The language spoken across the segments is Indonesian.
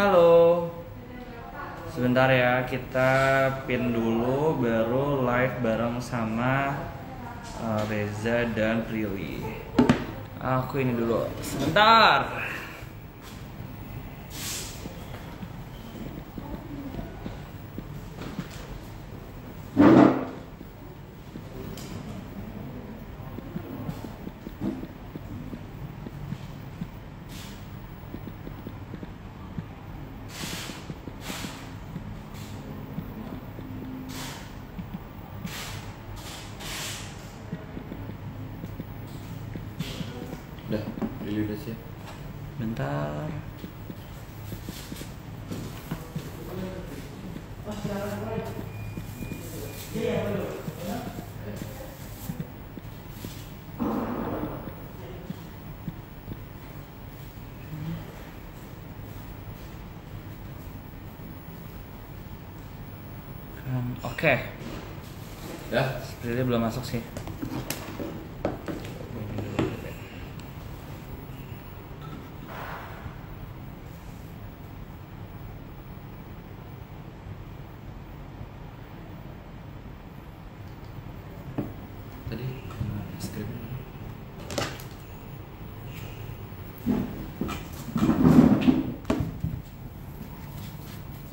Halo, sebentar ya, kita pin dulu baru live bareng sama Reza dan Prilly. Aku ini dulu, sebentar. Udah, Prilly udah siap. Bentar. Oke, Udah? Prilly belum masuk sih. Tadi skrip.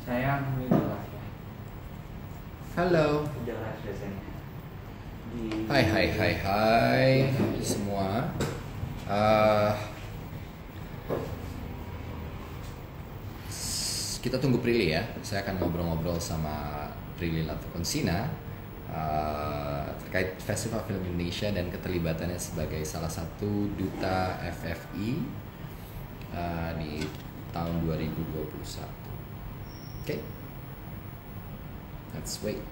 Sayang, ini udah live ya. Halo. Udah live biasanya. Hai semua. Kita tunggu Prilly ya. Saya akan ngobrol-ngobrol sama Prilly Latukonsina terkait Festival Film Indonesia dan keterlibatannya sebagai salah satu duta FFI di tahun 2021. Oke, let's wait.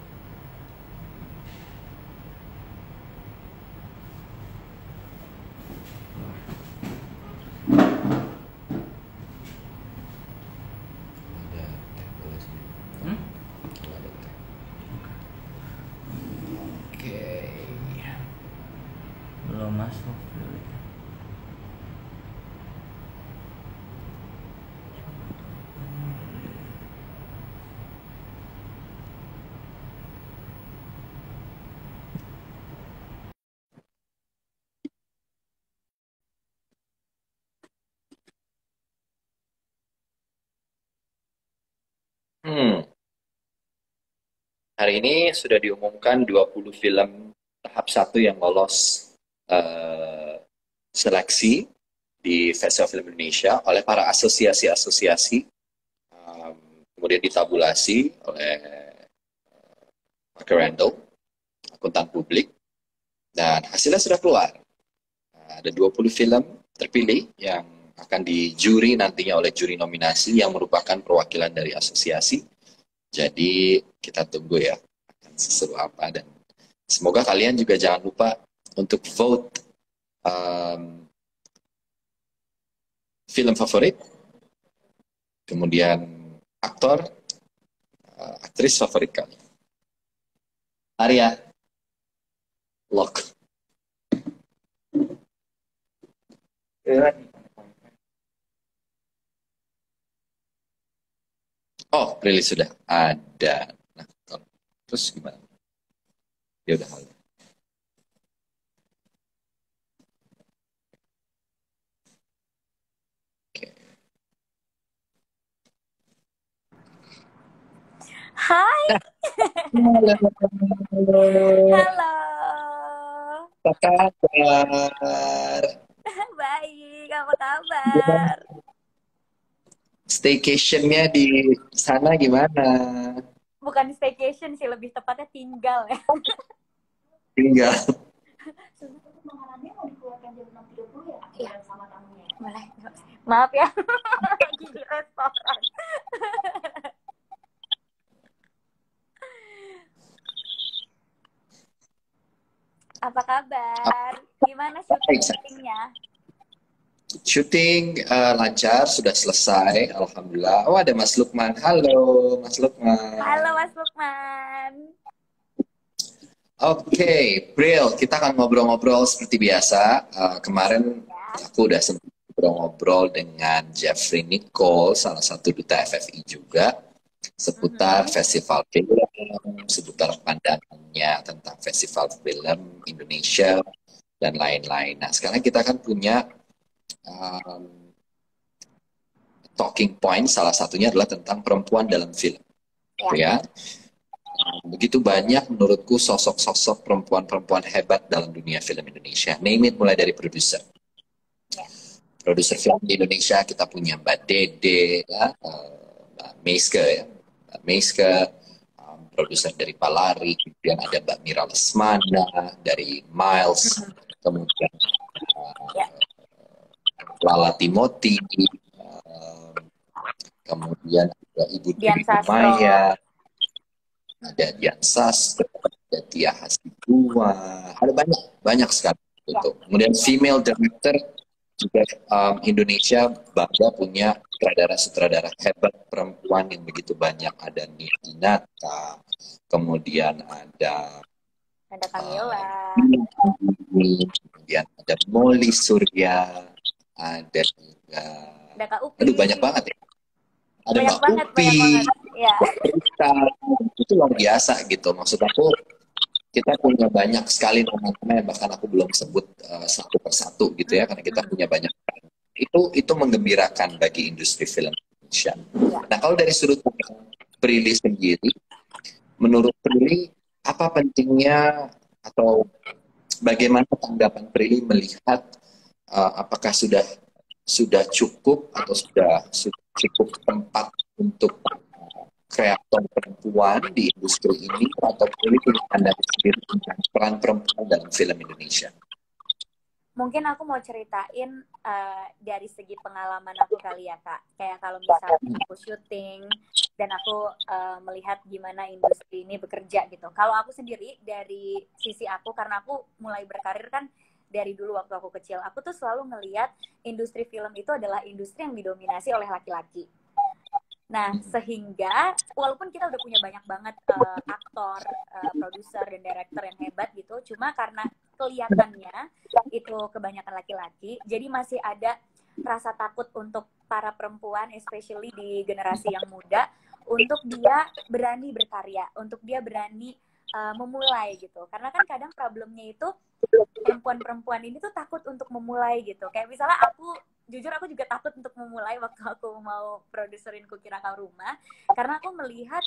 Ada teh boleh sih. Kalau ada teh. Oke. Belum masuk Prilly. Hari ini sudah diumumkan 20 film tahap 1 yang lolos eh, seleksi di Festival Film Indonesia oleh para asosiasi-asosiasi, kemudian ditabulasi oleh Parker Randall, akuntan publik, dan hasilnya sudah keluar. Ada 20 film terpilih yang akan dijuri nantinya oleh juri nominasi yang merupakan perwakilan dari asosiasi. Jadi kita tunggu ya akan seseru apa, dan semoga kalian juga jangan lupa untuk vote film favorit, kemudian aktor, aktris favorit kalian. Arya, lock. Oh, rilis sudah ada. Nah, terus gimana? Ya udah. Oke. Hai, Halo. halo. Apa kabar? Baik, apa kabar? Staycation-nya di sana gimana? Bukan staycation sih, lebih tepatnya tinggal ya. Tinggal. Makanannya mau dikeluarkan jam 6.30 ya? Iya. Sama tamunya. Boleh. Maaf ya, lagi di restoran. Apa kabar? Gimana syutingnya? Syuting lancar, sudah selesai, alhamdulillah. Oh, ada Mas Lukman. Halo, Mas Lukman. Halo Mas Lukman. Oke, Bril, kita akan ngobrol-ngobrol seperti biasa. Kemarin aku udah sempat ngobrol-ngobrol dengan Jeffrey Nicole, salah satu duta FFI juga, seputar festival film, seputar pandangannya tentang festival film Indonesia, dan lain-lain. Nah, sekarang kita kan punya talking point, salah satunya adalah tentang perempuan dalam film. Ya. Begitu banyak menurutku sosok-sosok perempuan-perempuan hebat dalam dunia film Indonesia. Name it, mulai dari produser. Produser film di Indonesia kita punya Mbak Dede, ya, Mbak Meiske, ya. Mbak Meiske, produser dari Palari, kemudian ada Mbak Mira Lesmana dari Miles, kemudian Lala Timothy, kemudian ada Ibu Dewi Maya, ada Dian Sastro, ada Tia Hasibuan, ada banyak sekali gitu. Kemudian female director juga, Indonesia bangga punya sutradara hebat perempuan yang begitu banyak. Ada Nia Dinata, kemudian ada Camilla, kemudian ada Molly Surya, ada juga, Kak Upi. aduh banyak banget ya. Ada Banyak Mbak banget, Upi, ya. itu luar biasa gitu. Maksud aku, kita punya banyak sekali nama-nama yang bahkan aku belum sebut satu persatu gitu ya, karena kita punya banyak. Itu menggembirakan bagi industri film Indonesia. Nah, kalau dari sudut pandang Prilly sendiri, menurut Prilly, apa pentingnya atau bagaimana tanggapan Prilly melihat apakah sudah cukup atau sudah cukup tempat untuk kreator perempuan di industri ini, atau Prilly punya pandangan sendiri tentang peran perempuan dalam film Indonesia? Mungkin aku mau ceritain dari segi pengalaman aku kali ya, Kak. Kayak kalau misalnya aku syuting dan aku melihat gimana industri ini bekerja gitu. Kalau aku sendiri dari sisi aku, karena aku mulai berkarir kan dari dulu waktu aku kecil, aku tuh selalu ngelihat industri film itu adalah industri yang didominasi oleh laki-laki. Nah, sehingga walaupun kita udah punya banyak banget aktor, produser, dan director yang hebat gitu, cuma karena kelihatannya itu kebanyakan laki-laki, jadi masih ada rasa takut untuk para perempuan, especially di generasi yang muda, untuk dia berani berkarya, untuk dia berani memulai gitu. Karena kan kadang problemnya itu perempuan-perempuan ini tuh takut untuk memulai gitu. Kayak misalnya jujur aku juga takut untuk memulai waktu aku mau produserin Kukira Kau Rumah, karena aku melihat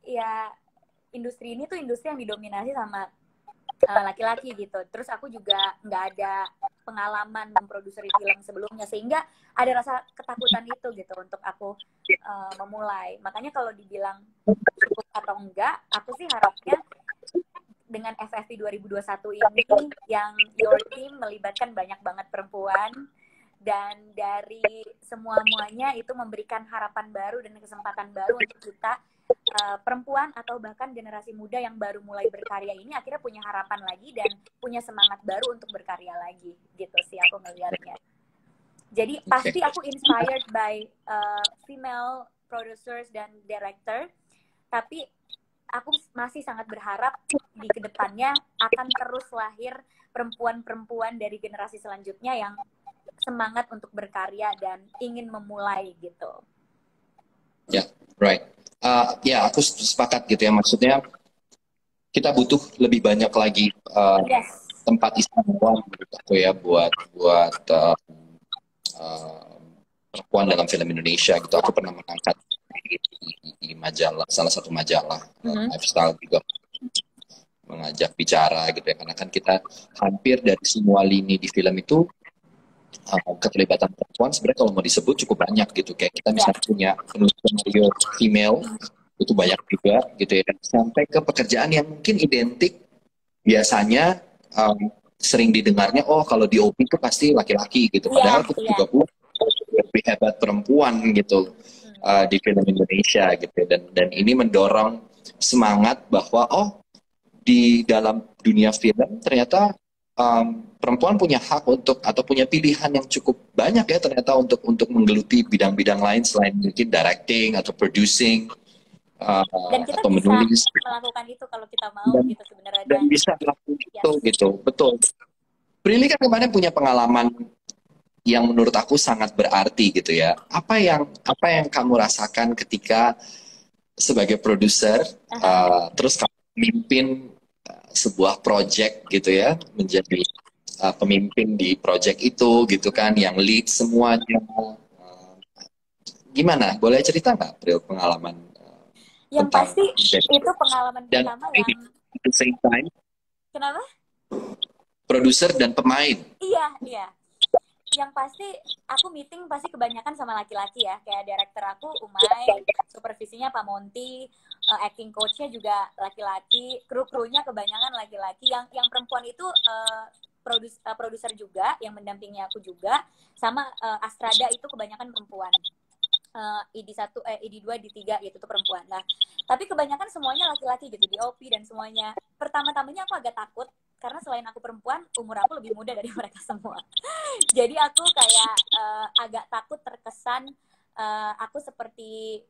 ya industri ini tuh industri yang didominasi sama laki-laki gitu. Terus aku juga nggak ada pengalaman memproduksi film sebelumnya, sehingga ada rasa ketakutan itu gitu untuk aku memulai. Makanya kalau dibilang cukup atau enggak, aku sih harapnya dengan FFI 2021 ini yang your team melibatkan banyak banget perempuan, dan dari semua-muanya itu memberikan harapan baru dan kesempatan baru untuk kita perempuan atau bahkan generasi muda yang baru mulai berkarya ini akhirnya punya harapan lagi dan punya semangat baru untuk berkarya lagi gitu sih aku melihatnya. Jadi pasti aku inspired by female producers dan director, tapi aku masih sangat berharap di kedepannya akan terus lahir perempuan-perempuan dari generasi selanjutnya yang semangat untuk berkarya dan ingin memulai gitu. Ya, right. Ya, aku sepakat gitu ya. Maksudnya kita butuh lebih banyak lagi tempat istimewa menurut aku ya buat perempuan dalam film Indonesia gitu. Aku pernah mengangkat di majalah, salah satu majalah lifestyle juga, mengajak bicara gitu ya. Karena kan kita hampir dari semua lini di film itu keterlibatan perempuan sebenarnya kalau mau disebut cukup banyak gitu. Kayak kita misalnya punya penulis skenario female itu banyak juga gitu ya, dan sampai ke pekerjaan yang mungkin identik biasanya sering didengarnya, oh kalau di OP itu pasti laki-laki gitu, padahal kita juga punya lebih hebat perempuan gitu di film Indonesia gitu ya. Dan ini mendorong semangat bahwa oh di dalam dunia film ternyata perempuan punya hak untuk atau punya pilihan yang cukup banyak ya ternyata untuk menggeluti bidang-bidang lain selain mungkin directing atau producing dan kita atau bisa menulis. melakukan itu kalau kita mau gitu sebenarnya. Dan bisa melakukan itu gitu, betul. Prilly kan kemarin punya pengalaman yang menurut aku sangat berarti gitu ya. Apa yang kamu rasakan ketika sebagai produser terus kamu memimpin sebuah project gitu ya, menjadi pemimpin di project itu gitu kan, yang lead semuanya. Gimana? Boleh cerita nggak, Pril, pengalaman Yang tentang pasti itu pengalaman dan pertama ini yang at the same time kenapa? produser dan pemain. Iya, iya. Yang pasti aku meeting pasti kebanyakan sama laki-laki ya. Kayak director aku Umay, supervisinya Pak Monty, acting coachnya juga laki-laki, kru-krunya kebanyakan laki-laki. Yang perempuan itu produser juga, yang mendampingi aku juga, sama Astrada itu kebanyakan perempuan. ID1, ID2, ID3 gitu tuh perempuan. Nah, tapi kebanyakan semuanya laki-laki gitu, DOP dan semuanya. Pertama-tamanya aku agak takut karena selain aku perempuan, umur aku lebih muda dari mereka semua. Jadi aku kayak agak takut terkesan aku seperti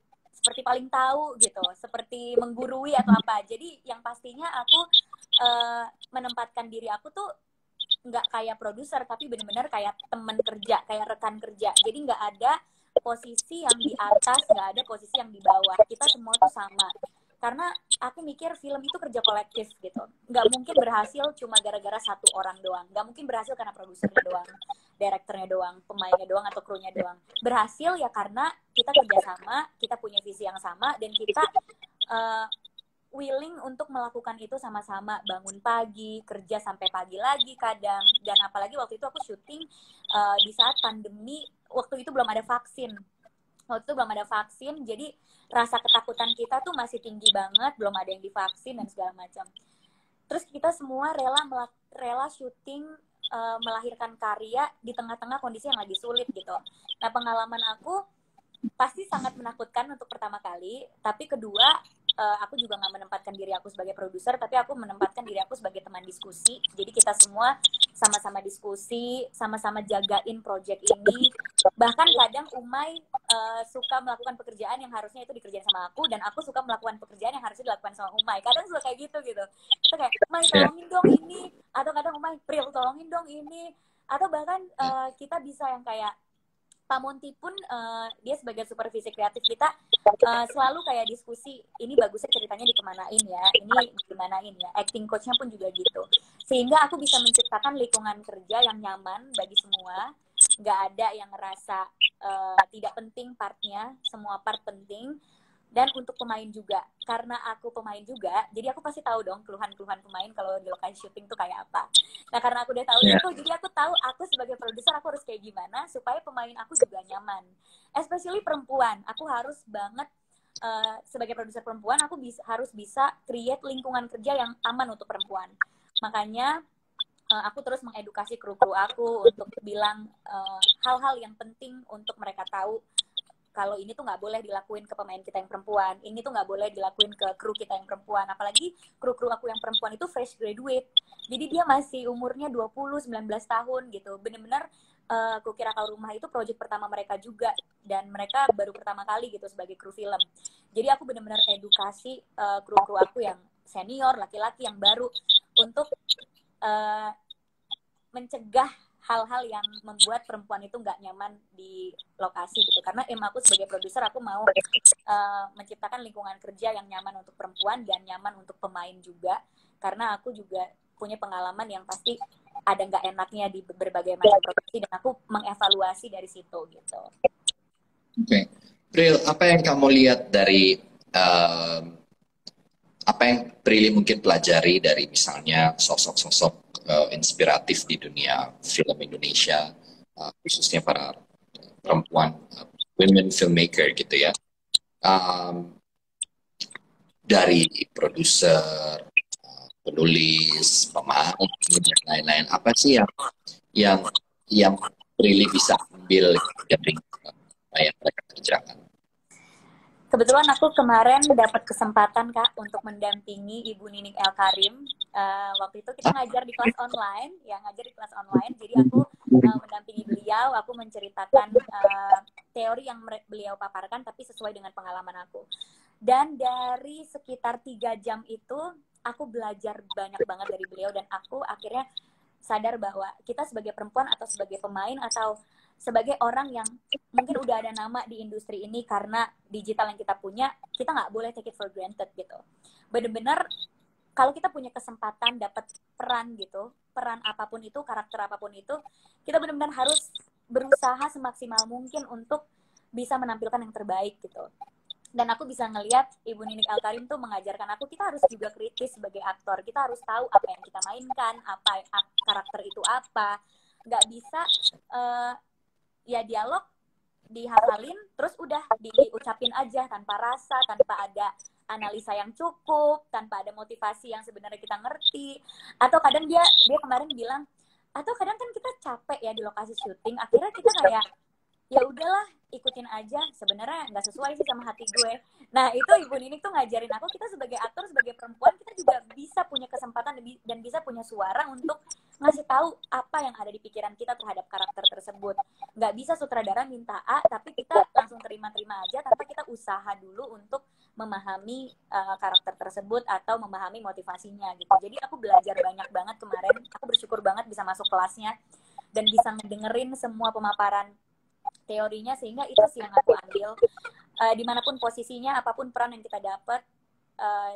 paling tahu gitu, seperti menggurui atau apa. Jadi yang pastinya aku menempatkan diri aku tuh nggak kayak produser, tapi benar-benar kayak teman kerja, kayak rekan kerja. Jadi nggak ada posisi yang di atas, nggak ada posisi yang di bawah. Kita semua tuh sama. Karena aku mikir film itu kerja kolektif gitu. Nggak mungkin berhasil cuma gara-gara satu orang doang. Nggak mungkin berhasil karena produsernya doang, direkturnya doang, pemainnya doang, atau krunya doang. Berhasil ya karena kita kerjasama, kita punya visi yang sama, dan kita willing untuk melakukan itu sama-sama, bangun pagi, kerja sampai pagi lagi kadang, dan apalagi waktu itu aku syuting di saat pandemi, waktu itu belum ada vaksin. Jadi rasa ketakutan kita tuh masih tinggi banget, belum ada yang divaksin dan segala macam. Terus kita semua rela syuting, melahirkan karya di tengah-tengah kondisi yang lagi sulit gitu. Nah, pengalaman aku pasti sangat menakutkan untuk pertama kali, tapi kedua, aku juga nggak menempatkan diri aku sebagai produser, tapi aku menempatkan diri aku sebagai teman diskusi. Jadi kita semua sama-sama diskusi, sama-sama jagain project ini. Bahkan kadang Umay suka melakukan pekerjaan yang harusnya itu dikerjain sama aku, dan aku suka melakukan pekerjaan yang harusnya dilakukan sama Umay. Kadang suka kayak gitu. Kita kayak, Umay tolongin dong ini, atau kadang Umay, Pril tolongin dong ini, atau bahkan kita bisa yang kayak Pak Monty pun dia sebagai supervisi kreatif kita selalu kayak diskusi, ini bagusnya ceritanya dikemanain ya, ini dikemanain ya. Acting coachnya pun juga gitu. Sehingga aku bisa menciptakan lingkungan kerja yang nyaman bagi semua. Nggak ada yang ngerasa tidak penting partnya, semua part penting. Dan untuk pemain juga, karena aku pemain juga, jadi aku pasti tahu dong keluhan-keluhan pemain kalau di lokasi syuting tuh kayak apa. Nah, karena aku udah tahu itu, jadi aku tahu aku sebagai produser aku harus kayak gimana supaya pemain aku juga nyaman. Especially perempuan, aku harus banget sebagai produser perempuan, aku harus bisa create lingkungan kerja yang aman untuk perempuan. Makanya aku terus mengedukasi kru-kru aku untuk bilang hal-hal yang penting untuk mereka tahu. Kalau ini tuh nggak boleh dilakuin ke pemain kita yang perempuan, ini tuh nggak boleh dilakuin ke kru kita yang perempuan, apalagi kru-kru aku yang perempuan itu fresh graduate, jadi dia masih umurnya 20-19 tahun gitu, bener-bener Kukira Kau Rumah itu project pertama mereka juga, dan mereka baru pertama kali gitu sebagai kru film. Jadi aku bener-bener edukasi kru-kru aku yang senior, laki-laki yang baru, untuk mencegah hal-hal yang membuat perempuan itu nggak nyaman di lokasi gitu. Karena aku sebagai produser, aku mau menciptakan lingkungan kerja yang nyaman untuk perempuan dan nyaman untuk pemain juga. Karena aku juga punya pengalaman yang pasti ada nggak enaknya di berbagai macam produksi, dan aku mengevaluasi dari situ gitu. Oke. Pril, apa yang kamu lihat dari apa yang Prilly mungkin pelajari dari misalnya sosok-sosok inspiratif di dunia film Indonesia, khususnya para perempuan, women filmmaker gitu ya, dari produser, penulis, pemain, dan lain-lain. Apa sih yang Prilly bisa ambil dari apa yang mereka kerjakan? Kebetulan aku kemarin dapat kesempatan, Kak, untuk mendampingi Ibu Nining El Karim. Waktu itu kita ngajar di kelas online, jadi aku mendampingi beliau, aku menceritakan teori yang beliau paparkan, tapi sesuai dengan pengalaman aku. Dan dari sekitar 3 jam itu, aku belajar banyak banget dari beliau, dan aku akhirnya sadar bahwa kita sebagai perempuan atau sebagai pemain atau sebagai orang yang mungkin udah ada nama di industri ini karena digital yang kita punya, kita nggak boleh take it for granted gitu. Bener-bener kalau kita punya kesempatan dapat peran gitu, peran apapun itu, karakter apapun itu, kita benar-benar harus berusaha semaksimal mungkin untuk bisa menampilkan yang terbaik gitu. Dan aku bisa ngelihat Ibu Ninik Al-Karim tuh mengajarkan aku, kita harus juga kritis sebagai aktor. Kita harus tahu apa yang kita mainkan, apa karakter itu apa. Nggak bisa ya dialog dihafalin terus udah diucapin aja tanpa rasa, tanpa ada analisa yang cukup, tanpa ada motivasi yang sebenarnya kita ngerti. Atau kadang dia kemarin bilang, atau kadang kan kita capek ya di lokasi syuting, akhirnya kita kayak ya udahlah ikutin aja, sebenarnya nggak sesuai sih sama hati gue. Nah itu Ibu Ninik tuh ngajarin aku, kita sebagai aktor, sebagai perempuan, kita juga bisa punya kesempatan dan bisa punya suara untuk ngasih tahu apa yang ada di pikiran kita terhadap karakter tersebut. Nggak bisa sutradara minta A tapi kita langsung terima-terima aja tanpa kita usaha dulu untuk memahami karakter tersebut atau memahami motivasinya gitu. Jadi aku belajar banyak banget kemarin, aku bersyukur banget bisa masuk kelasnya dan bisa ngedengerin semua pemaparan teorinya, sehingga itu sih yang aku ambil. Dimanapun posisinya, apapun peran yang kita dapat,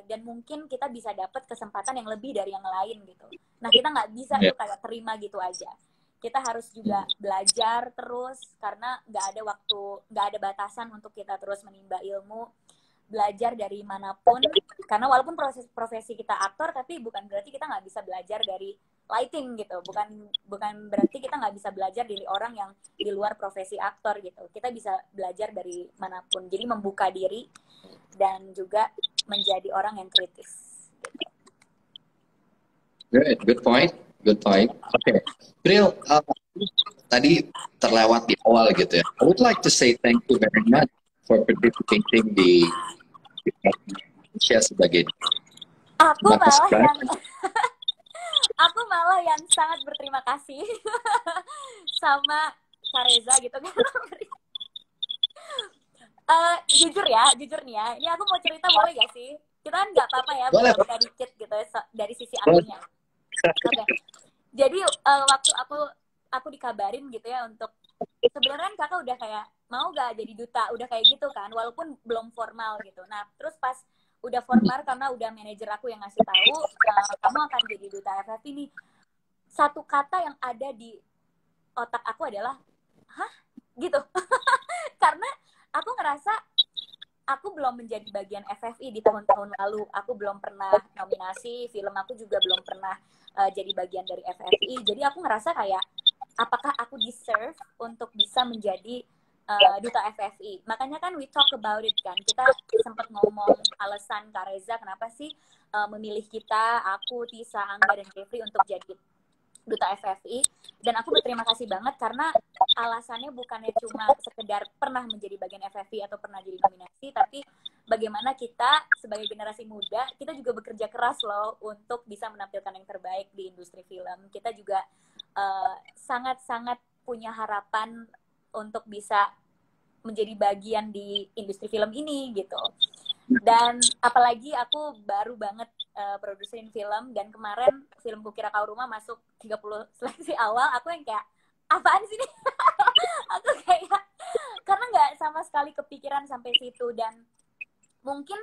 dan mungkin kita bisa dapat kesempatan yang lebih dari yang lain gitu. Nah kita nggak bisa tuh kayak terima gitu aja. Kita harus juga belajar terus, karena nggak ada waktu, nggak ada batasan untuk kita terus menimba ilmu, belajar dari manapun. Karena walaupun profesi kita aktor, tapi bukan berarti kita nggak bisa belajar dari lighting gitu. Bukan berarti kita nggak bisa belajar dari orang yang di luar profesi aktor gitu. Kita bisa belajar dari manapun. Jadi membuka diri dan juga menjadi orang yang kritis. Good point. Okay. Bril, tadi terlewat di awal gitu ya. I would like to say thank you very much for participating di Indonesia sebagai aku malah yang sangat berterima kasih sama Kak Reza gitu kan. Jujur nih ya, ini aku mau cerita boleh gak sih? Kita kan nggak apa-apa ya, buka dikit gitu dari sisi akunya. Okay. Jadi waktu aku dikabarin gitu ya untuk, sebenarnya kan kakak udah kayak mau gak jadi duta, udah kayak gitu kan, walaupun belum formal gitu. Nah terus pas udah formal, karena udah manajer aku yang ngasih tahu kamu akan jadi duta FFV nih, satu kata yang ada di otak aku adalah hah gitu. Karena aku ngerasa aku belum menjadi bagian FFI di tahun-tahun lalu. Aku belum pernah nominasi, film aku juga belum pernah jadi bagian dari FFI. Jadi aku ngerasa kayak, apakah aku deserve untuk bisa menjadi duta FFI? Makanya kan we talk about it kan. Kita sempat ngomong alasan Kak Reza kenapa sih memilih kita, aku, Tisa, Angga, dan Jeffrey untuk jadi duta FFI. Dan aku berterima kasih banget karena alasannya bukannya cuma sekedar pernah menjadi bagian FFI atau pernah jadi nominasi, tapi bagaimana kita sebagai generasi muda, kita juga bekerja keras loh untuk bisa menampilkan yang terbaik di industri film. Kita juga sangat-sangat punya harapan untuk bisa menjadi bagian di industri film ini gitu. Dan apalagi aku baru banget produserin film, dan kemarin film Kukira Kau Rumah masuk 30 seleksi awal, aku yang kayak apaan sih nih? Aku kayak, karena nggak sama sekali kepikiran sampai situ. Dan mungkin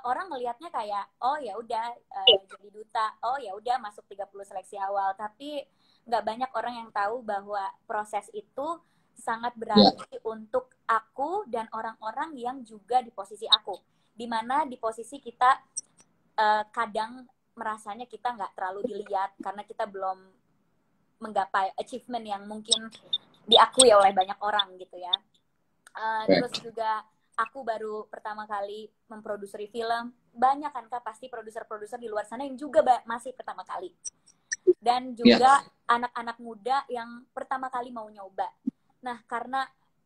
orang ngelihatnya kayak oh ya udah jadi duta, oh ya udah masuk 30 seleksi awal, tapi nggak banyak orang yang tahu bahwa proses itu sangat berarti untuk aku dan orang-orang yang juga di posisi aku, dimana di posisi kita kadang merasanya kita nggak terlalu dilihat karena kita belum menggapai achievement yang mungkin diakui oleh banyak orang gitu ya. Terus juga aku baru pertama kali memproduksi film, banyak kan Kak pasti produser-produser di luar sana yang juga masih pertama kali, dan juga anak-anak muda yang pertama kali mau nyoba. Nah karena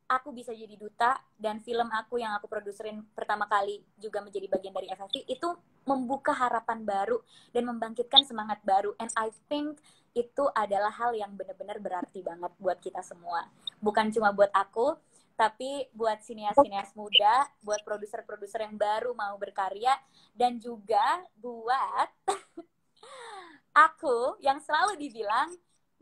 aku bisa jadi duta dan film aku yang aku produserin pertama kali juga menjadi bagian dari FFV, itu membuka harapan baru dan membangkitkan semangat baru. And I think itu adalah hal yang benar-benar berarti banget buat kita semua. Bukan cuma buat aku, tapi buat sinias-sinias muda, buat produser-produser yang baru mau berkarya, dan juga buat aku yang selalu dibilang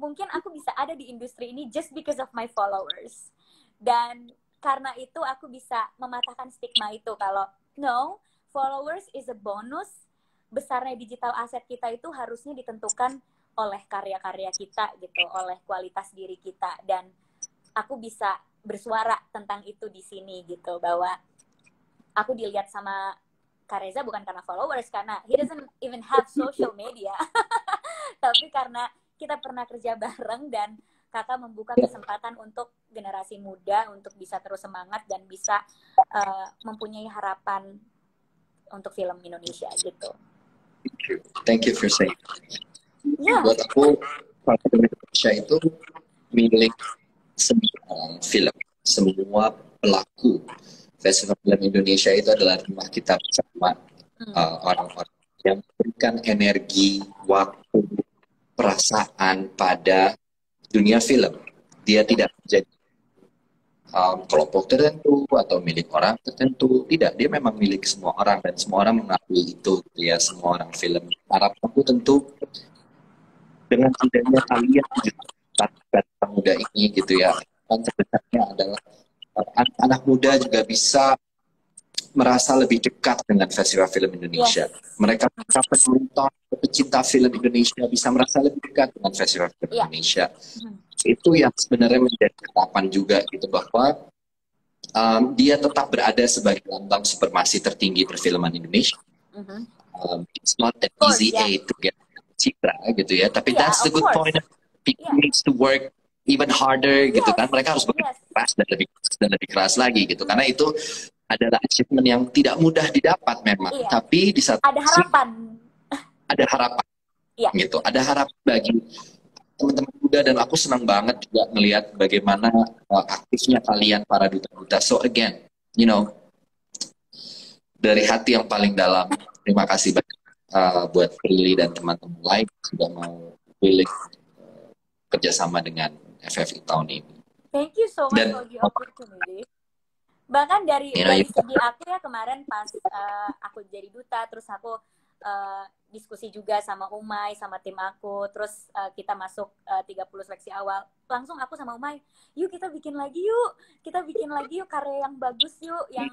mungkin aku bisa ada di industri ini just because of my followers. Dan karena itu aku bisa mematahkan stigma itu kalau no, followers is a bonus. Besarnya digital asset kita itu harusnya ditentukan oleh karya-karya kita gitu, oleh kualitas diri kita. Dan aku bisa bersuara tentang itu di sini gitu, bahwa aku dilihat sama Kak Reza bukan karena followers, karena he doesn't even have social media. Tapi karena kita pernah kerja bareng dan kakak membuka kesempatan untuk generasi muda untuk bisa terus semangat dan bisa mempunyai harapan untuk film Indonesia gitu. Thank you for saying. Yeah. Buat aku, film Indonesia itu milik semua film, semua pelaku. Festival Film Indonesia itu adalah rumah kita bersama, orang-orang yang memberikan energi, waktu, perasaan pada dunia film. Dia tidak menjadi kelompok tertentu atau milik orang tertentu. Tidak, dia memang milik semua orang dan semua orang mengakui itu. Ya, semua orang film. Harapanku tentu dengan adanya kalian, anak muda ini gitu ya, kan terbesarnya adalah anak muda juga bisa merasa lebih dekat dengan Festival Film Indonesia. Yes. Mereka penonton, pecinta film Indonesia bisa merasa lebih dekat dengan Festival Film Indonesia. Itu yang sebenarnya menjadi harapan juga gitu, bahwa dia tetap berada sebagai lambang supremasi tertinggi perfilman Indonesia. It's not an easy aid to get citra gitu ya, tapi that's the good point. People needs to work even harder gitu kan, mereka harus bekerja keras dan lebih keras lagi gitu, karena itu adalah achievement yang tidak mudah didapat memang, tapi di satu ada harapan, gitu, ada harapan bagi teman-teman muda, dan aku senang banget juga melihat bagaimana aktifnya kalian para duta-duta. So again, you know, dari hati yang paling dalam, terima kasih banyak buat Prilly dan teman-teman lain sudah mau willing kerjasama dengan FFI tahun ini. Thank you so much for the opportunity. Bahkan dari segi aku ya, kemarin pas aku jadi duta, terus aku diskusi juga sama Umay, sama tim aku, terus kita masuk 30 seleksi awal. Langsung aku sama Umay, yuk kita bikin lagi yuk karya yang bagus yuk, yang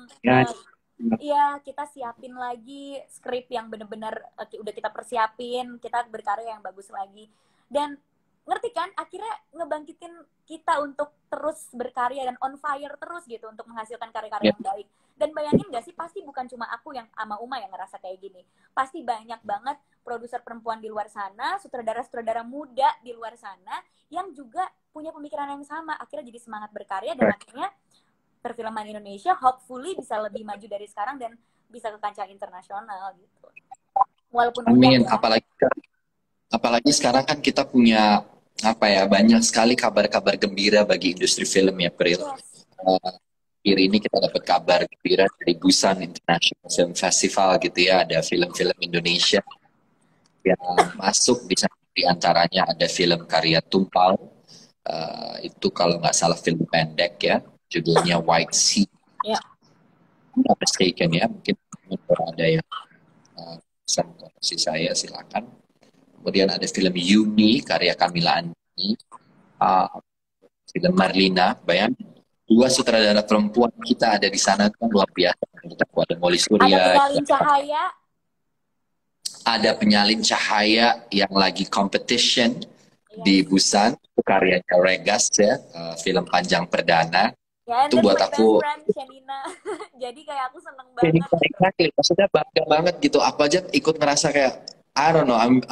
kita siapin lagi skrip yang bener-bener udah kita persiapin, kita berkarya yang bagus lagi. Dan ngerti kan, akhirnya ngebangkitin kita untuk terus berkarya dan on fire terus gitu untuk menghasilkan karya-karya yang baik. Dan bayangin gak sih, pasti bukan cuma aku yang sama Uma yang ngerasa kayak gini. Pasti banyak banget produser perempuan di luar sana, sutradara-sutradara muda di luar sana yang juga punya pemikiran yang sama. Akhirnya jadi semangat berkarya dan akhirnya perfilman Indonesia hopefully bisa lebih maju dari sekarang dan bisa ke kancah internasional gitu. Walaupun amin, apalagi sekarang kan kita punya banyak sekali kabar-kabar gembira bagi industri film ya, Pril. Akhir ini kita dapat kabar gembira dari Busan International Film Festival gitu ya, ada film-film Indonesia yang masuk, di antaranya ada film karya Tumpal, itu kalau nggak salah film pendek ya, judulnya White Sea. Nggak mistaken ya, mungkin ada yang bisa mengkoreksi saya, silakan. Kemudian ada film Yuni, karya Kamila Andini, film Marlina, bayangin, 2 sutradara perempuan kita ada di sana, kan luar biasa. Ada Molly Surya, ada Penyalin Cahaya, ada Penyalin Cahaya yang lagi competition di Busan, karyanya Regas ya, film panjang perdana. Ya, itu buat aku. Jadi kayak aku seneng banget. Maksudnya bangga banget gitu. Aku aja ikut ngerasa kayak I don't know, I'm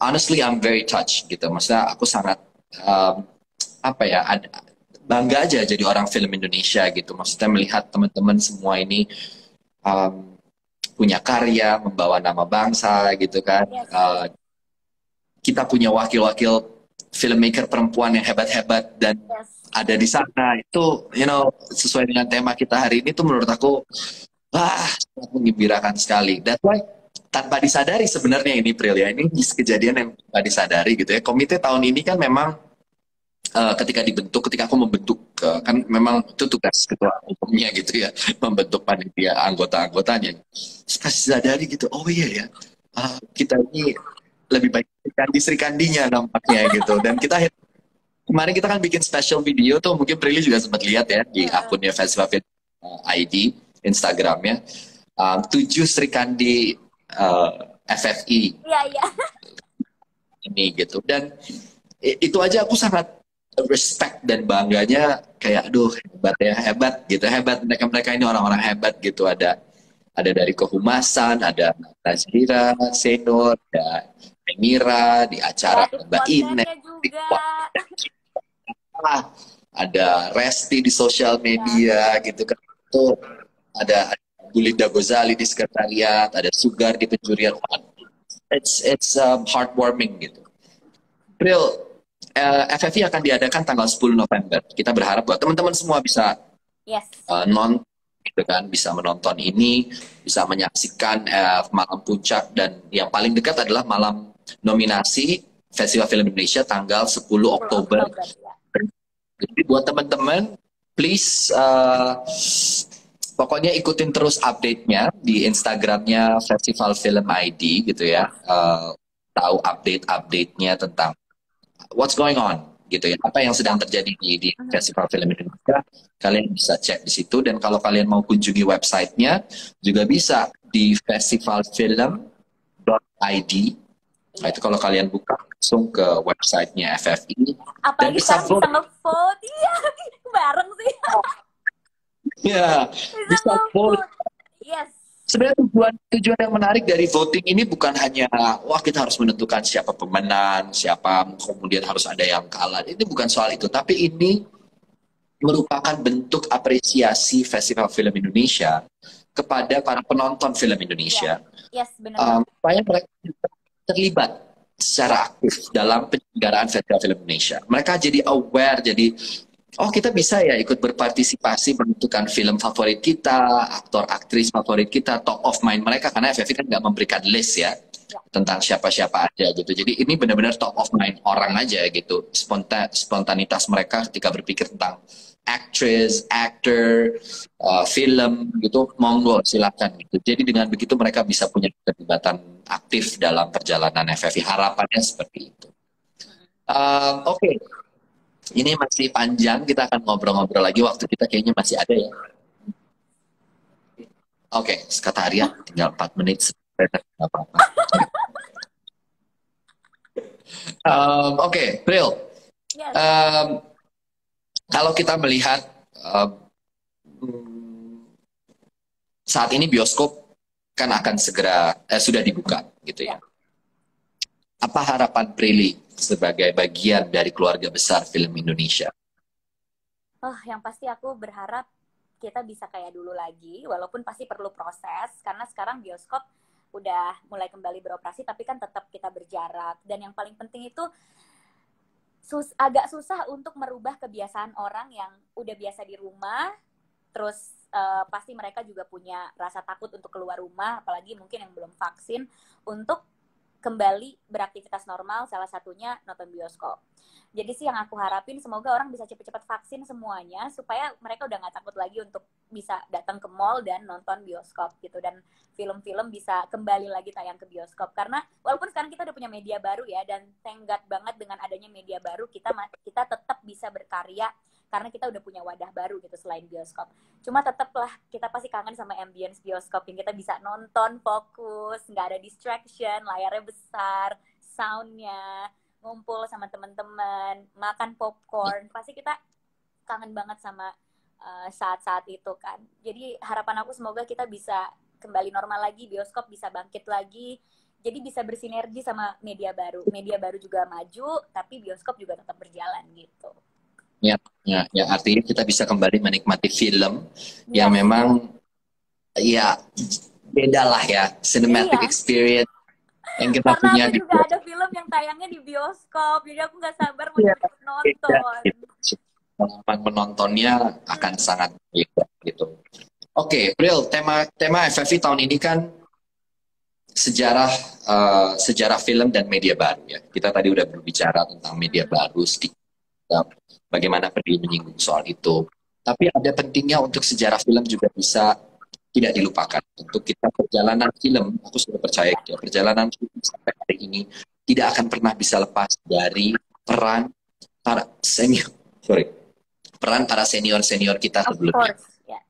honestly I'm very touched gitu. Maksudnya aku sangat bangga aja jadi orang film Indonesia gitu. Maksudnya melihat teman-teman semua ini punya karya, membawa nama bangsa gitu kan. Kita punya wakil-wakil filmmaker perempuan yang hebat-hebat dan ada di sana. Itu, you know, sesuai dengan tema kita hari ini tuh menurut aku sangat menggembirakan sekali. That's why tanpa disadari sebenarnya ini, Pril ya, ini kejadian yang tanpa disadari gitu ya. Komite tahun ini kan memang ketika aku membentuk, kan memang itu tugas ketua umumnya gitu ya, membentuk panitia anggota-anggotanya. Terus kasih sadari gitu, oh iya ya, kita ini lebih baik Sri Kandinya nampaknya gitu. Dan kemarin kita kan bikin special video tuh, mungkin Prilly juga sempat lihat ya di akunnya Festival Film ID Instagramnya. 7 Sri Kandi FFI Iya, iya. ini gitu. Dan itu aja aku sangat respect dan bangganya, kayak aduh hebat gitu, hebat mereka ini orang-orang hebat gitu. Ada dari kehumasan, ada Nazira, Senor, ada Emira di acara Mbak Ine, juga. ada Resti di sosial media gitu kan. Itu ada Bulinda Gozali di sekretariat, ada Sugar di penjurian. It's heartwarming gitu. Real FFI akan diadakan tanggal 10 November. Kita berharap buat teman-teman semua bisa nonton, gitu kan, bisa menonton ini, bisa menyaksikan malam puncak, dan yang paling dekat adalah malam nominasi Festival Film Indonesia tanggal 10 Oktober. Jadi buat teman-teman, please pokoknya ikutin terus update-nya di Instagramnya Festival Film ID gitu ya. Tahu update-update-nya tentang what's going on gitu ya, apa yang sedang terjadi di Festival Film Indonesia. Kalian bisa cek di situ, dan kalau kalian mau kunjungi websitenya juga bisa di festivalfilm.id. Nah, itu kalau kalian buka langsung ke websitenya FFI. Apalagi sekarang bisa nge-vote. Iya, bareng sih. Ya, bisa vote. Yes. Sebenarnya tujuan yang menarik dari voting ini bukan hanya wah kita harus menentukan siapa pemenang, siapa kemudian harus ada yang kalah. Ini bukan soal itu, tapi ini merupakan bentuk apresiasi Festival Film Indonesia kepada para penonton film Indonesia. Yes, benar. Supaya mereka terlibat secara aktif dalam penyelenggaraan Festival Film Indonesia. Mereka jadi aware, jadi oh kita bisa ya ikut berpartisipasi menentukan film favorit kita, aktor aktris favorit kita, top of mind mereka, karena FFI kan nggak memberikan list ya tentang siapa-siapa aja gitu. Jadi ini benar-benar top of mind orang aja gitu, spontanitas mereka ketika berpikir tentang actress, actor, film gitu, monggo silakan gitu. Jadi dengan begitu mereka bisa punya keterlibatan aktif dalam perjalanan FFI. Harapannya seperti itu. Oke. Ini masih panjang, kita akan ngobrol-ngobrol lagi, waktu kita kayaknya masih ada ya. Oke, kata Arya, tinggal 4 menit. Apa-apa. Oke, Pril. Yes. Kalau kita melihat saat ini bioskop kan akan segera sudah dibuka gitu ya. Apa harapan Prilly sebagai bagian dari keluarga besar film Indonesia? Yang pasti aku berharap kita bisa kayak dulu lagi, walaupun pasti perlu proses, karena sekarang bioskop udah mulai kembali beroperasi, tapi kan tetap kita berjarak. Dan yang paling penting itu agak susah untuk merubah kebiasaan orang yang udah biasa di rumah, terus pasti mereka juga punya rasa takut untuk keluar rumah, apalagi mungkin yang belum vaksin, untuk kembali beraktivitas normal, salah satunya nonton bioskop. Jadi sih yang aku harapin semoga orang bisa cepet-cepet vaksin semuanya, supaya mereka udah gak takut lagi untuk bisa datang ke mall dan nonton bioskop gitu, dan film-film bisa kembali lagi tayang ke bioskop. Karena walaupun sekarang kita udah punya media baru ya, dan thank God banget dengan adanya media baru kita tetap bisa berkarya karena kita udah punya wadah baru gitu selain bioskop. Cuma tetaplah kita pasti kangen sama ambience bioskop yang kita bisa nonton fokus, nggak ada distraction, layarnya besar, soundnya, ngumpul sama teman-teman, makan popcorn, pasti kita kangen banget sama saat-saat itu kan. Jadi harapan aku semoga kita bisa kembali normal lagi, bioskop bisa bangkit lagi, jadi bisa bersinergi sama media baru. Media baru juga maju, tapi bioskop juga tetap berjalan gitu. Ya, artinya kita bisa kembali menikmati film yang memang ya beda lah ya, cinematic experience yang kita punya. Karena aku juga ada film yang tayangnya di bioskop, jadi aku nggak sabar mau nonton. Pengalaman menontonnya akan sangat beda gitu. Oke, Pril, tema FFI tahun ini kan sejarah film dan media baru ya. Kita tadi udah berbicara tentang media baru sedikit. Bagaimana Prilly menyinggung soal itu. Tapi ada pentingnya untuk sejarah film juga bisa tidak dilupakan. Untuk kita perjalanan film, aku sudah percaya ya, perjalanan film sampai hari ini tidak akan pernah bisa lepas dari peran para senior, peran para senior kita Of sebelumnya, course, ya.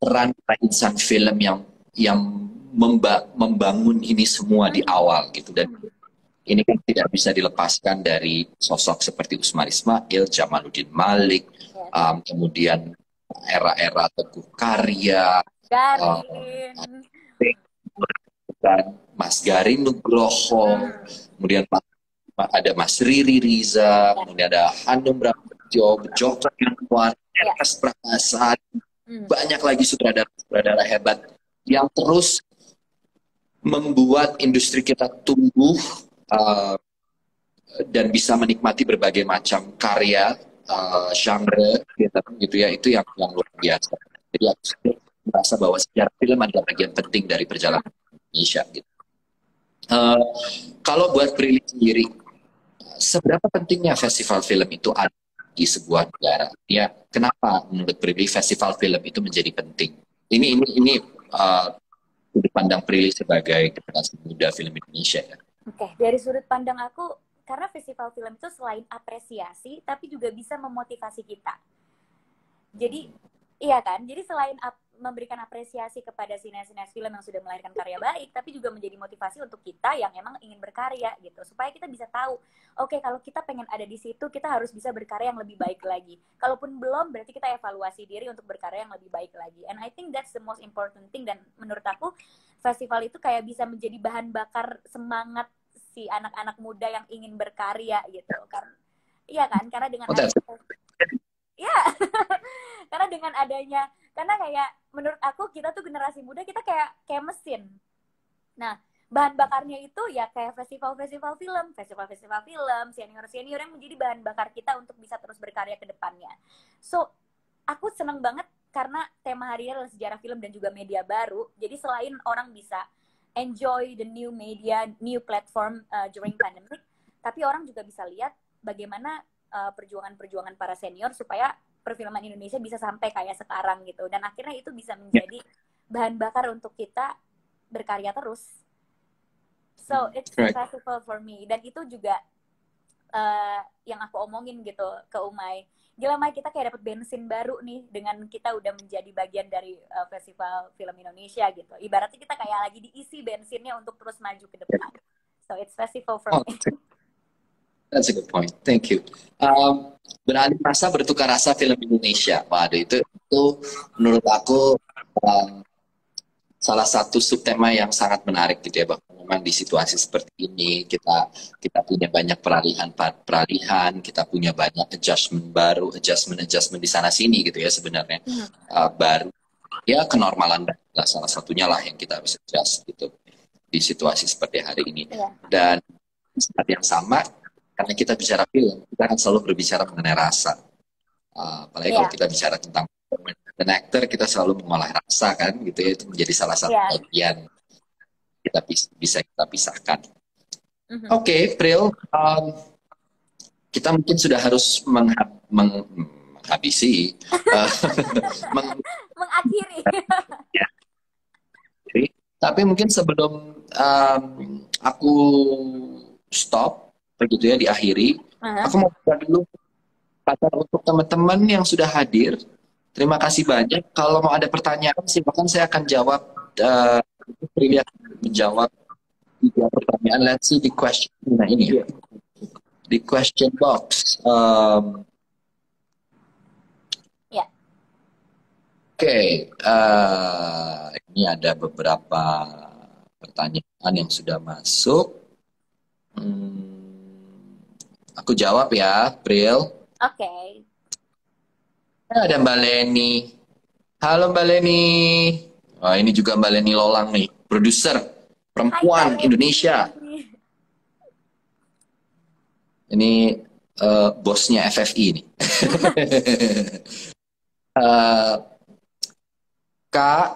peran para insan film yang membangun ini semua di awal gitu, dan ini kan tidak bisa dilepaskan dari sosok seperti Usmar Ismail, Jamaluddin Malik, kemudian era-era Teguh Karya, Garin. dan Mas Garin Nugroho, kemudian ada Mas Riri Riza, kemudian ada Hanum Bramantyo, Joko Anwar, R.S. Prakasa, banyak lagi sutradara-sutradara hebat yang terus membuat industri kita tumbuh dan bisa menikmati berbagai macam karya, genre, gitu ya, itu yang luar biasa. Jadi aku merasa bahwa sejarah film adalah bagian penting dari perjalanan Indonesia. Gitu. Kalau buat Prilly sendiri, seberapa pentingnya festival film itu ada di sebuah negara? Ya, kenapa menurut Prilly festival film itu menjadi penting? Ini sudut pandang Prilly sebagai generasi muda film Indonesia ya. Oke, dari sudut pandang aku, karena festival film itu selain apresiasi, tapi juga bisa memotivasi kita. Jadi, iya kan? Jadi selain memberikan apresiasi kepada sineas-sineas film yang sudah melahirkan karya baik, tapi juga menjadi motivasi untuk kita yang emang ingin berkarya gitu. Supaya kita bisa tahu, oke, kalau kita pengen ada di situ, kita harus bisa berkarya yang lebih baik lagi. Kalaupun belum, berarti kita evaluasi diri untuk berkarya yang lebih baik lagi. And I think that's the most important thing. Dan menurut aku, festival itu kayak bisa menjadi bahan bakar semangat si anak-anak muda yang ingin berkarya gitu. Iya kan? Karena dengan ya, karena dengan adanya, karena kayak menurut aku kita tuh generasi muda, kita kayak mesin. Nah, bahan bakarnya itu ya kayak festival-festival film, senior-senior yang menjadi bahan bakar kita untuk bisa terus berkarya ke depannya. So, aku seneng banget karena tema hari ini adalah sejarah film dan juga media baru. Jadi selain orang bisa enjoy the new media, new platform during pandemic, tapi orang juga bisa lihat bagaimana perjuangan-perjuangan para senior supaya perfilman Indonesia bisa sampai kayak sekarang gitu. Dan akhirnya itu bisa menjadi bahan bakar untuk kita berkarya terus. So, it's a festival for me. Dan itu juga yang aku omongin gitu ke Umay. Gila, Mai, kita kayak dapet bensin baru nih dengan kita udah menjadi bagian dari festival film Indonesia gitu. Ibaratnya kita kayak lagi diisi bensinnya untuk terus maju ke depan. So, it's festival for me. That's a good point. Thank you. Beralih masa bertukar rasa film Indonesia. Waduh, itu menurut aku salah satu subtema yang sangat menarik gitu ya, bahwa memang di situasi seperti ini kita punya banyak peralihan, kita punya banyak adjustment baru, adjustment di sana sini gitu ya sebenarnya. Baru ya kenormalan lah salah satunya lah yang kita bisa adjust gitu di situasi seperti hari ini. Dan saat yang sama, karena kita bicara film, kita akan selalu berbicara mengenai rasa. Apalagi kalau kita bicara tentang dan actor, kita selalu mengolah rasa kan, gitu ya, itu menjadi salah satu bagian kita bisa kita pisahkan. Oke, Pril, kita mungkin sudah harus menghabisi, mengakhiri. Ya. Tapi mungkin sebelum aku stop, begitu ya, diakhiri, aku mau buka dulu untuk teman-teman yang sudah hadir. Terima kasih banyak. Kalau mau ada pertanyaan, silakan, saya akan jawab. Prilly akan menjawab 3 pertanyaan. Let's see the question. Nah ini ya, the question box. Oke, ini ada beberapa pertanyaan yang sudah masuk. Aku jawab ya, Pril. Oke. Ada Mbak Leni. Halo Mbak Leni. Oh, ini juga Mbak Leni Lolang nih, produser perempuan Indonesia. Ini bosnya FFI nih. Kak,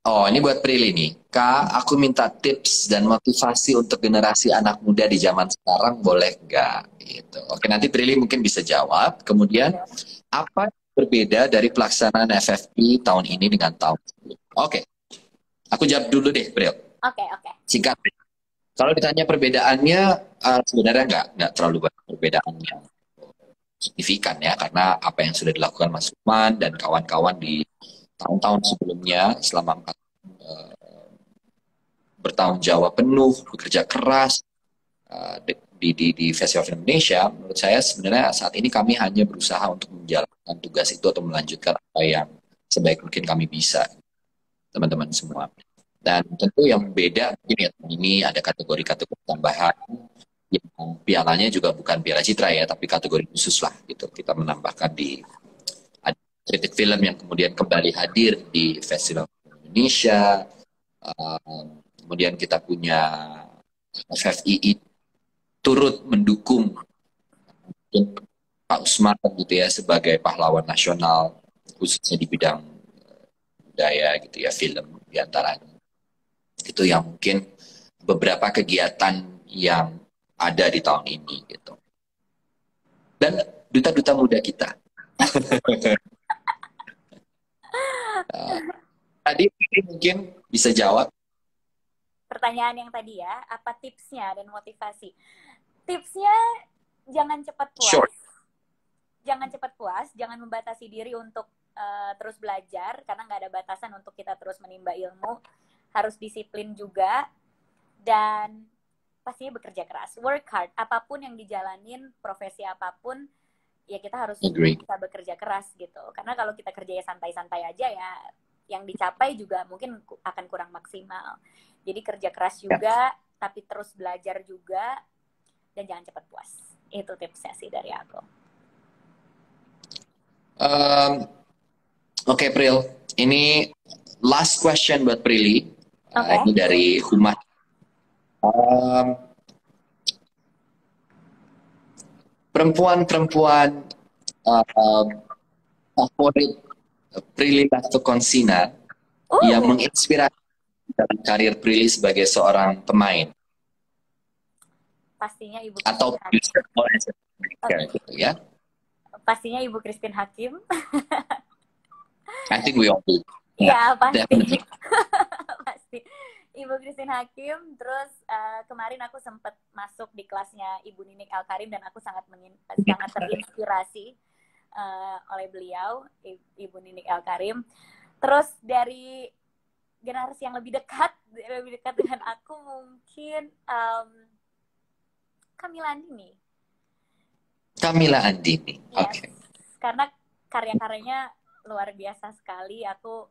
oh ini buat Prilly nih. Kak, aku minta tips dan motivasi untuk generasi anak muda di zaman sekarang, boleh nggak? Gitu. Oke, nanti Prilly mungkin bisa jawab. Kemudian, apa berbeda dari pelaksanaan FFI tahun ini dengan tahun sebelumnya? Oke, aku jawab dulu deh, Pril. Oke. Singkat. Kalau ditanya perbedaannya, sebenarnya nggak terlalu banyak perbedaan yang signifikan ya, karena apa yang sudah dilakukan Mas Lukman dan kawan-kawan di tahun-tahun sebelumnya selama 4 bertanggung jawab penuh, bekerja keras di Festival Film Indonesia. Menurut saya sebenarnya saat ini kami hanya berusaha untuk menjalankan tugas itu atau melanjutkan apa yang sebaik mungkin kami bisa, teman-teman semua. Dan tentu yang beda mungkin ya, ini ada kategori-kategori tambahan yang pialanya juga bukan piala citra ya, tapi kategori khusus lah gitu. Kita menambahkan di kritik film yang kemudian kembali hadir di Festival Indonesia. Kemudian kita punya FFI turut mendukung Pak Usman gitu ya sebagai pahlawan nasional khususnya di bidang budaya gitu ya, film diantaranya. Itu yang mungkin beberapa kegiatan yang ada di tahun ini gitu. Dan duta-duta muda kita. Tadi mungkin bisa jawab pertanyaan yang tadi ya, apa tipsnya dan motivasi? Tipsnya jangan cepat puas. Short. Jangan cepat puas, jangan membatasi diri untuk terus belajar karena nggak ada batasan untuk kita terus menimba ilmu. Harus disiplin juga dan pastinya bekerja keras. Work hard, apapun yang dijalanin, profesi apapun, ya kita harus bisa bekerja keras gitu. Karena kalau kita kerjanya santai-santai aja ya, yang dicapai juga mungkin akan kurang maksimal. Jadi kerja keras juga, tapi terus belajar juga, dan jangan cepat puas. Itu tipsnya sih dari aku. Oke, Pril. Ini last question buat Prilly. Ini dari Humat. Perempuan-perempuan favorit Prilly Lastokonsina yang menginspirasi dalam karir Prilly sebagai seorang pemain pastinya Ibu atau gitu ya. Pastinya Ibu Christine Hakim. I think we all do. Iya, pasti. Definitely. Pasti. Ibu Christine Hakim. Terus kemarin aku sempat masuk di kelasnya Ibu Ninik Elkarim dan aku sangat terinspirasi oleh beliau, Ibu Ninik Elkarim. Terus dari generasi yang lebih dekat dengan aku mungkin Camilla Andini. Camilla Andini. Yes. Oke. Karena karya-karyanya luar biasa sekali. Aku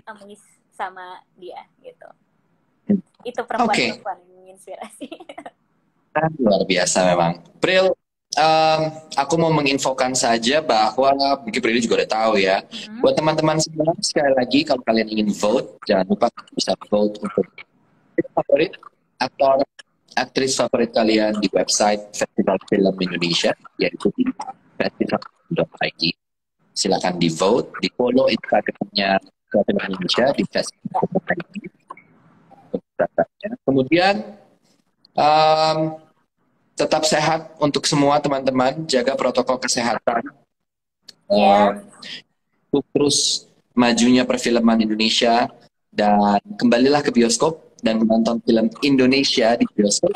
amazed sama dia gitu. Itu perempuan-perempuan yang menginspirasi. Luar biasa memang. Pril, aku mau menginfokan saja bahwa mungkin Prilly juga udah tahu ya. Buat teman-teman semua, sekali lagi kalau kalian ingin vote, jangan lupa bisa vote untuk favorit aktor aktris favorit kalian di website Festival Film Indonesia, yaitu di festival.id. Silakan di vote, di follow Instagramnya Film Indonesia di festival.id. Kemudian tetap sehat untuk semua teman-teman, jaga protokol kesehatan. Terus majunya perfilman Indonesia dan kembalilah ke bioskop dan menonton film Indonesia di bioskop,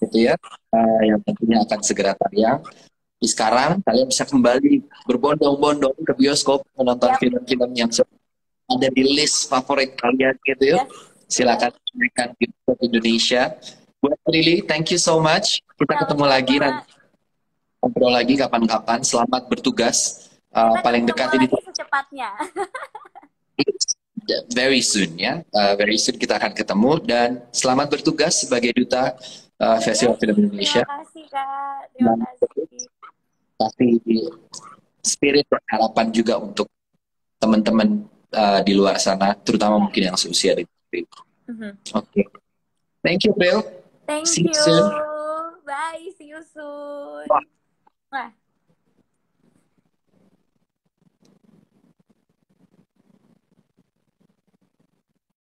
gitu ya, yang tentunya akan segera tayang. Sekarang kalian bisa kembali berbondong-bondong ke bioskop menonton film-film yang ada di list favorit kalian, gitu ya. Silakan cek bioskop Indonesia. Buat Prilly, thank you so much. Kita ketemu lagi nanti, ngobrol lagi kapan-kapan. Selamat bertugas. Paling dekat ini secepatnya. Very soon ya, very soon kita akan ketemu dan selamat bertugas sebagai duta Festival Film Indonesia. Terima kasih Kak, terima kasih. Kasih spirit dan harapan juga untuk teman-teman di luar sana, terutama mungkin yang seusia di Oke. Thank you, Pril. Thank See you you. soon. Bye, see you soon.